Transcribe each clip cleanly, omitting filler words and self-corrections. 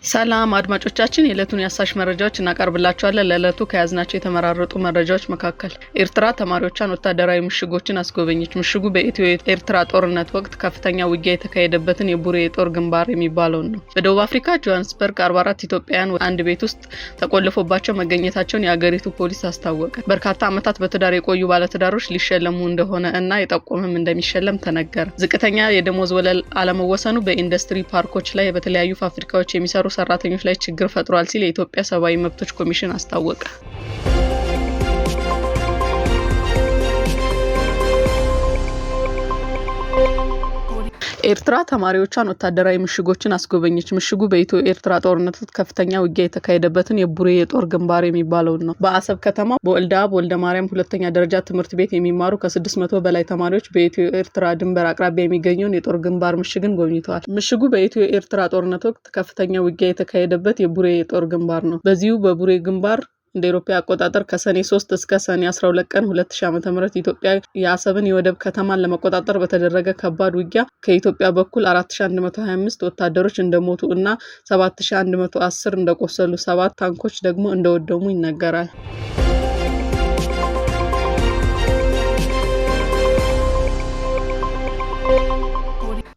ሰላም አድማጮቻችን የዕለቱን ያሳሽ መረጃዎች እናቀርብላችኋለን። ለዕለቱ ከያዝናቸው የተመራረጡ መረጃዎች መካከል ኤርትራ ተማሪዎቿን ወታደራዊ ምሽጎችን አስጎበኘች። ምሽጉ በኢትዮ ኤርትራ ጦርነት ወቅት ከፍተኛ ውጊያ የተካሄደበትን የቡሬ የጦር ግንባር የሚባለው ነው። በደቡብ አፍሪካ ጆሃንስበርግ 44 ኢትዮጵያውያን አንድ ቤት ውስጥ ተቆልፎባቸው መገኘታቸውን የአገሪቱ ፖሊስ አስታወቀ። በርካታ ዓመታት በትዳር የቆዩ ባለትዳሮች ሊሸለሙ እንደሆነ እና የጠቆመም እንደሚሸለም ተነገረ። ዝቅተኛ የደሞዝ ወለል አለመወሰኑ በኢንዱስትሪ ፓርኮች ላይ በተለያዩ ፋብሪካዎች የሚሰሩ ሰራተኞች ላይ ችግር ፈጥሯል ሲል የኢትዮጵያ ሰብአዊ መብቶች ኮሚሽን አስታወቀ። ኤርትራ ተማሪዎቿን ወታደራዊ ምሽጎችን አስጎበኘች። ምሽጉ በኢትዮ ኤርትራ ጦርነት ወቅት ከፍተኛ ውጊያ የተካሄደበትን የቡሬ የጦር ግንባር የሚባለው ነው። በአሰብ ከተማ በወልደአብ ወልደ ማርያም ሁለተኛ ደረጃ ትምህርት ቤት የሚማሩ ከ600 በላይ ተማሪዎች በኢትዮ ኤርትራ ድንበር አቅራቢያ የሚገኘውን የጦር ግንባር ምሽግን ጎብኝተዋል። ምሽጉ በኢትዮ ኤርትራ ጦርነት ወቅት ከፍተኛ ውጊያ የተካሄደበት የቡሬ የጦር ግንባር ነው። በዚሁ በቡሬ ግንባር እንደ ኢትዮጵያ አቆጣጠር ከሰኔ 3 እስከ ሰኔ 12 ቀን 2000 ዓ.ም ኢትዮጵያ የአሰብን የወደብ ከተማን ለመቆጣጠር በተደረገ ከባድ ውጊያ ከኢትዮጵያ በኩል 4125 ወታደሮች እንደሞቱ እና 7110 እንደቆሰሉ 7 ታንኮች ደግሞ እንደወደሙ ይነገራል።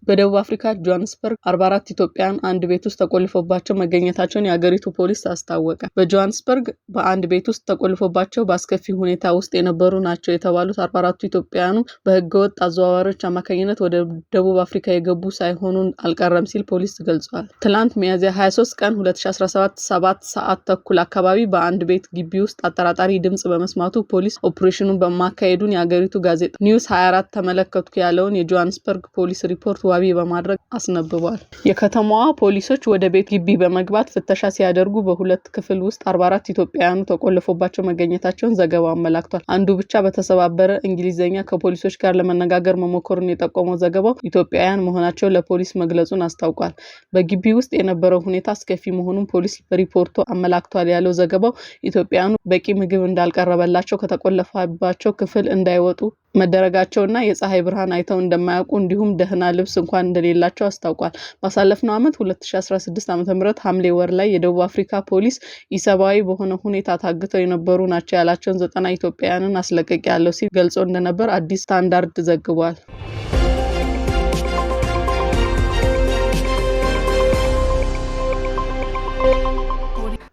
በደቡብ አፍሪካ ጆሃንስበርግ 44 ኢትዮጵያውያን አንድ ቤት ውስጥ ተቆልፎባቸው መገኘታቸውን የአገሪቱ ፖሊስ አስታወቀ። በጆሃንስበርግ በአንድ ቤት ውስጥ ተቆልፎባቸው በአስከፊ ሁኔታ ውስጥ የነበሩ ናቸው የተባሉት 44 ኢትዮጵያውያኑ በህገወጥ አዘዋዋሪዎች አማካኝነት ወደ ደቡብ አፍሪካ የገቡ ሳይሆኑ አልቀረም ሲል ፖሊስ ገልጿል። ትላንት ሚያዝያ 23 ቀን 2017 7 ሰዓት ተኩል አካባቢ በአንድ ቤት ግቢ ውስጥ አጠራጣሪ ድምጽ በመስማቱ ፖሊስ ኦፕሬሽኑን በማካሄዱን የአገሪቱ ጋዜጣ ኒውስ 24 ተመለከቱ ያለውን የጆሃንስበርግ ፖሊስ ሪፖርት ዋቢ በማድረግ አስነብቧል። የከተማዋ ፖሊሶች ወደ ቤት ግቢ በመግባት ፍተሻ ሲያደርጉ በሁለት ክፍል ውስጥ 44 ኢትዮጵያውያኑ ተቆልፎባቸው መገኘታቸውን ዘገባው አመላክቷል። አንዱ ብቻ በተሰባበረ እንግሊዘኛ ከፖሊሶች ጋር ለመነጋገር መሞከሩን የጠቆመው ዘገባው ኢትዮጵያውያን መሆናቸው ለፖሊስ መግለጹን አስታውቋል። በግቢ ውስጥ የነበረው ሁኔታ አስከፊ መሆኑን ፖሊስ በሪፖርቱ አመላክቷል ያለው ዘገባው ኢትዮጵያውያኑ በቂ ምግብ እንዳልቀረበላቸው ከተቆለፈባቸው ክፍል እንዳይወጡ መደረጋቸውና የፀሐይ ብርሃን አይተው እንደማያውቁ እንዲሁም ደህና ልብስ እንኳን እንደሌላቸው አስታውቋል። ባሳለፍነው ዓመት 2016 ዓ.ም ሐምሌ ወር ላይ የደቡብ አፍሪካ ፖሊስ ኢሰብአዊ በሆነ ሁኔታ ታግተው የነበሩ ናቸው ያላቸውን 90 ኢትዮጵያውያንን አስለቀቂያለሁ ሲል ገልጾ እንደነበር አዲስ ስታንዳርድ ዘግቧል።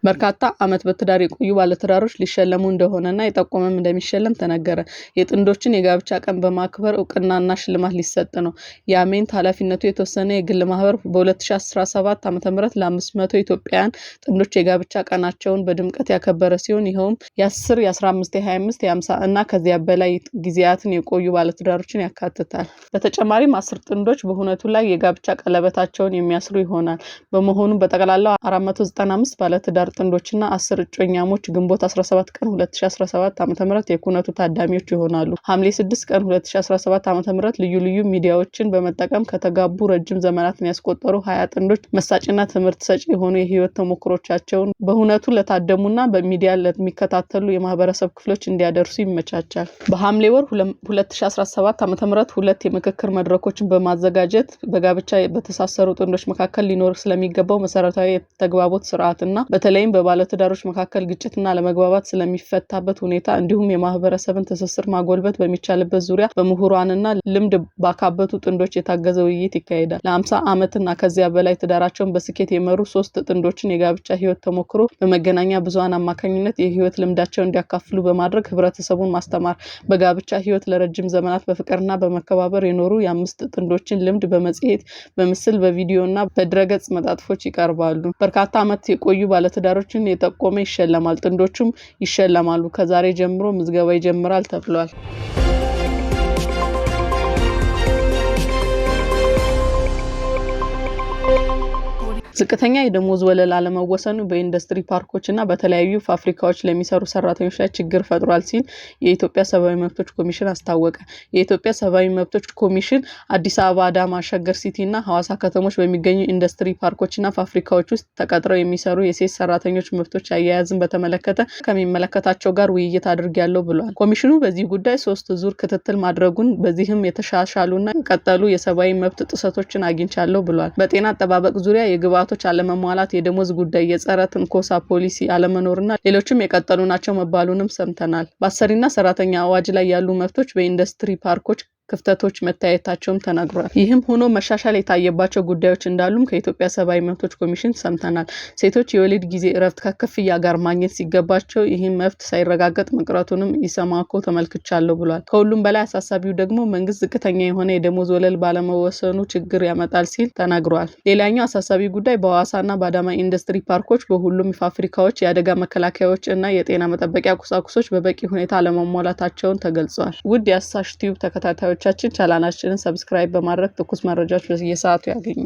በርካታ ዓመት በትዳር የቆዩ ባለትዳሮች ሊሸለሙ እንደሆነና የጠቆመም እንደሚሸለም ተነገረ። የጥንዶችን የጋብቻ ቀን በማክበር እውቅናና ሽልማት ሊሰጥ ነው። የአሜንት ኃላፊነቱ የተወሰነ የግል ማህበር በ2017 ዓ.ም ለ500 ኢትዮጵያውያን ጥንዶች የጋብቻ ቀናቸውን በድምቀት ያከበረ ሲሆን ይኸውም የ10፣ የ15፣ የ25፣ የ50 እና ከዚያ በላይ ጊዜያትን የቆዩ ባለትዳሮችን ያካትታል። በተጨማሪም 10 ጥንዶች በሁነቱ ላይ የጋብቻ ቀለበታቸውን የሚያስሩ ይሆናል። በመሆኑም በጠቅላላው 495 ባለትዳር ጥንዶችና 10 እጮኛሞች ግንቦት 17 ቀን 2017 ዓ.ም የኩነቱ ታዳሚዎች ይሆናሉ። ሐምሌ 6 ቀን 2017 ዓ.ም ልዩ ልዩ ሚዲያዎችን በመጠቀም ከተጋቡ ረጅም ዘመናትን ያስቆጠሩ 20 ጥንዶች መሳጭና ትምህርት ሰጪ የሆኑ የህይወት ተሞክሮቻቸውን በሁነቱ ለታደሙና በሚዲያ ለሚከታተሉ የማህበረሰብ ክፍሎች እንዲያደርሱ ይመቻቻል። በሐምሌ ወር 2017 ዓ.ም ሁለት የምክክር መድረኮችን በማዘጋጀት በጋብቻ በተሳሰሩ ጥንዶች መካከል ሊኖር ስለሚገባው መሰረታዊ የተግባቦት ስርዓትና በተለይም በባለትዳሮች መካከል ግጭትና ለመግባባት ስለሚፈታበት ሁኔታ እንዲሁም የማህበረሰብን ትስስር ማጎልበት በሚቻልበት ዙሪያ በምሁራንና ልምድ ባካበቱ ጥንዶች የታገዘ ውይይት ይካሄዳል። ለ50 ዓመትና ከዚያ በላይ ትዳራቸውን በስኬት የመሩ 3 ጥንዶችን የጋብቻ ህይወት ተሞክሮ በመገናኛ ብዙሃን አማካኝነት የህይወት ልምዳቸውን እንዲያካፍሉ በማድረግ ህብረተሰቡን ማስተማር፣ በጋብቻ ህይወት ለረጅም ዘመናት በፍቅርና በመከባበር የኖሩ የ5 ጥንዶችን ልምድ በመጽሔት፣ በምስል፣ በቪዲዮና በድረገጽ መጣጥፎች ይቀርባሉ። በርካታ ዓመት የቆዩ ባለትዳሮችን የጠቆመ ይሸለማል። ጥንዶቹም ይሸለማሉ። ከዛሬ ጀምሮ ምዝገባ ይጀምራል ተብሏል። ዝቅተኛ የደሞዝ ወለል አለመወሰኑ በኢንዱስትሪ ፓርኮችና በተለያዩ ፋብሪካዎች ለሚሰሩ ሰራተኞች ላይ ችግር ፈጥሯል ሲል የኢትዮጵያ ሰብአዊ መብቶች ኮሚሽን አስታወቀ። የኢትዮጵያ ሰብአዊ መብቶች ኮሚሽን አዲስ አበባ፣ አዳማ፣ ሸገር ሲቲና ሐዋሳ ከተሞች በሚገኙ ኢንዱስትሪ ፓርኮችና ፋብሪካዎች ውስጥ ተቀጥረው የሚሰሩ የሴት ሰራተኞች መብቶች አያያዝን በተመለከተ ከሚመለከታቸው ጋር ውይይት አድርጌያለሁ ብሏል። ኮሚሽኑ በዚህ ጉዳይ 3 ዙር ክትትል ማድረጉን በዚህም የተሻሻሉና የቀጠሉ የሰብአዊ መብት ጥሰቶችን አግኝቻለሁ ብሏል። በጤና አጠባበቅ ዙሪያ የግብዓት መስፈርቶች አለመሟላት፣ የደሞዝ ጉዳይ፣ የጸረ ትንኮሳ ፖሊሲ አለመኖርና ሌሎችም የቀጠሉ ናቸው መባሉንም ሰምተናል። በአሰሪና ሰራተኛ አዋጅ ላይ ያሉ መብቶች በኢንዱስትሪ ፓርኮች ክፍተቶች መታየታቸውም ተናግሯል። ይህም ሆኖ መሻሻል የታየባቸው ጉዳዮች እንዳሉም ከኢትዮጵያ ሰብአዊ መብቶች ኮሚሽን ሰምተናል። ሴቶች የወሊድ ጊዜ እረፍት ከክፍያ ጋር ማግኘት ሲገባቸው ይህም መብት ሳይረጋገጥ መቅረቱንም ኢሰማኮ ተመልክቻለሁ ብሏል። ከሁሉም በላይ አሳሳቢው ደግሞ መንግስት ዝቅተኛ የሆነ የደሞዝ ወለል ባለመወሰኑ ችግር ያመጣል ሲል ተናግሯል። ሌላኛው አሳሳቢ ጉዳይ በሐዋሳና በአዳማ ኢንዱስትሪ ፓርኮች በሁሉም ፋብሪካዎች የአደጋ መከላከያዎች እና የጤና መጠበቂያ ቁሳቁሶች በበቂ ሁኔታ አለመሟላታቸውን ተገልጿል። ውድ የአሳሽ ቲዩብ ተከታታዮች ቻናላችንን ሰብስክራይብ በማድረግ ትኩስ መረጃዎች በየሰዓቱ ያገኙ።